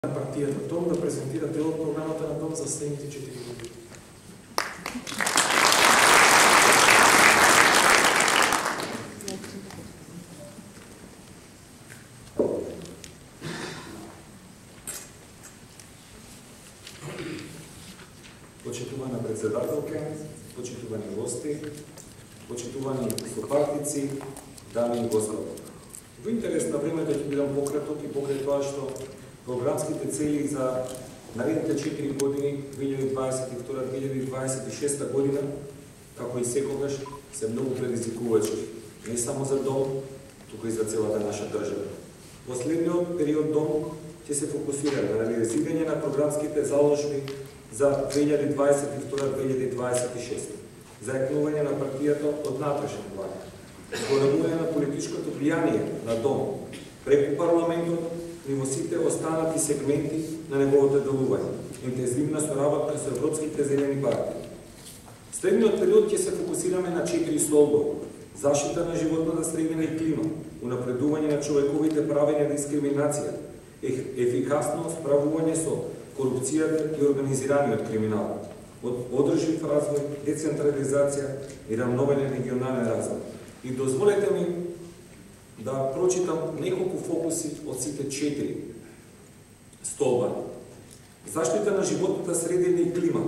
на партијата Дом да презентира дел од програмата на Дом за следните 4 години. Почитувана председателка, почитувани гости, почитувани сопартници, дами и господа. Во интерес на времето ќе бидам пократок и покрај тоа што програмските цели за наредните 4 години, 2022-2026 година, како и секогаш, се многу предизвикувачи, не само за Дом, туку и за целата наша држава. Во следниот период Дом ќе се фокусира на реализирање на програмските заложби за 2022-2026, зајакнување на партијата од натрешен план, зголемување на политичкото влијание на Дом преку парламентот и во сите останати сегменти на неговото делување, интензивна соработка со европските зелени партии. Следниот период ќе се фокусираме на 4 столбови: заштита на животната средина и клима, унапредување на човековите права и на дискриминација, ефикасно справување со корупцијата и организираниот криминал, одржив развој, децентрализација и рамновен регионален развој. И дозволете ми да прочитам неколку фокуси од сите 4 столба. Заштита на животната средина и клима,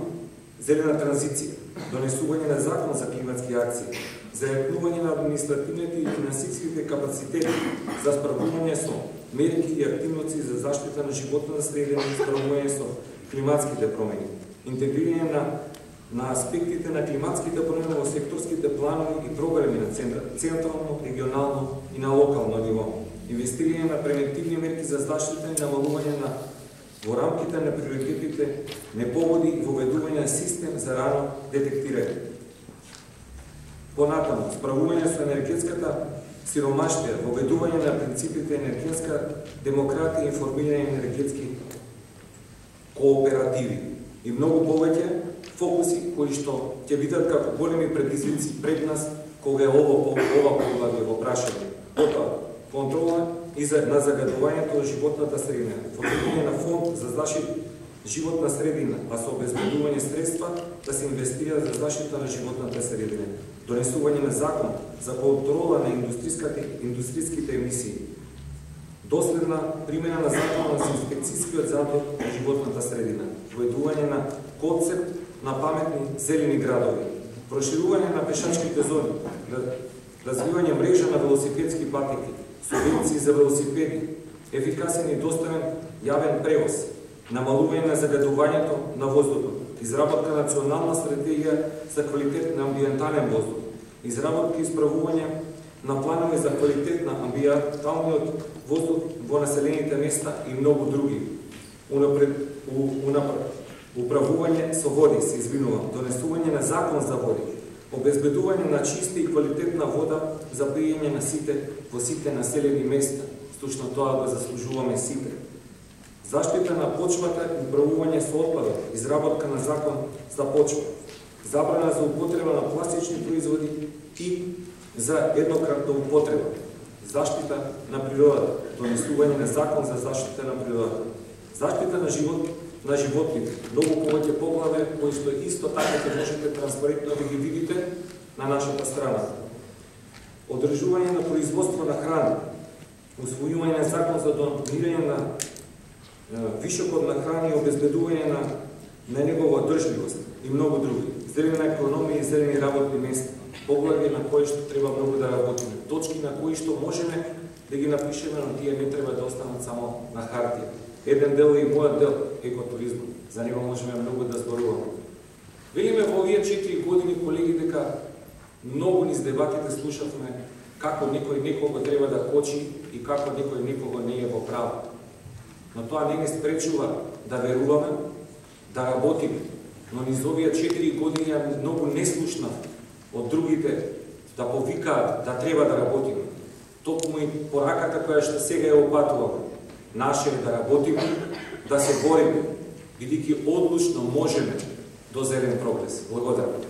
зелена транзиција, донесување на закон за климатски акции, зајакнување на административните и финансиските капацитети за справување со мерки и активности за заштита на животната средина и справување со климатските промени, интегрирање на аспектите на климатските промени во секторските планови и програми на централно, регионално и на локално ниво, инвестирање на превентивни мерки за заштита и намалување на во рамките на приоритетите непогоди и воведување на систем за рано детектирање. Понатаму, справување со енергетската сиромаштија, воведување на принципите енергетска демократија и формирање на енергетски кооперативи и многу повеќе фокуси кои што ќе бидат како големи предизвици пред нас кога е ова поглавје во прашање. Потоа, контрола и на загадувањето од животната средина, формирање на фонд за заштита животна средина, а со обезбедување средства да се инвестира за заштита на животната средина, донесување на закон за контрола на индустријските емисии, доследна примена на законот за инспекцијскиот надзор на животната средина, воведување на концепт на паметни зелени градови, проширување на пешачките зони, развивање мрежа на велосипедски патеки, субвенции за велосипеди, ефикасен и доставен јавен превоз, намалување на загадувањето на воздухот, изработка на национална стратегија за квалитет на амбиентален воздух, изработка и справување на планови за квалитет на амбиенталниот воздух во населените места и многу други. Управување со води, се извинувам, донесување на закон за води, обезбедување на чиста и квалитетна вода за пиење на сите во сите населени места, случно тоа го заслужуваме сите. Заштита на почвата и управување со отпадот, изработка на закон за почва, забрана за употреба на пластични производи и за еднократна употреба, заштита на природата, донесување на закон за заштита на природата, заштита на животните, многу повеќе поглаве кои што исто така ќе можете транспарентно да ги видите на нашата страна. Одржување на производство на храна, усвојување на закон за донирање на вишокот на храна и обезбедување на негова одржливост и многу други. Зелена економија и зелени работни места, поглавје на кои што треба многу да работиме, точки на кои што можеме да ги напишеме, но тие не треба да останат само на хартија. Еден дел е и мојот дел, екотуризмот. За него можеме многу да зборуваме. Велиме во овие 4 години, колеги, дека многу низ дебатите слушавме како некој некого треба да кочи и како некој некого не е во право. Но тоа не ни спречува да веруваме, да работиме. Но низ овие 4 години ја многу не слушнав од другите да повикаат да треба да работиме. Токму и пораката која што сега ја опатуваме. Наше е да работиме, да се бориме, бидејќи одлучно можеме до зелен прогрес. Благодарам.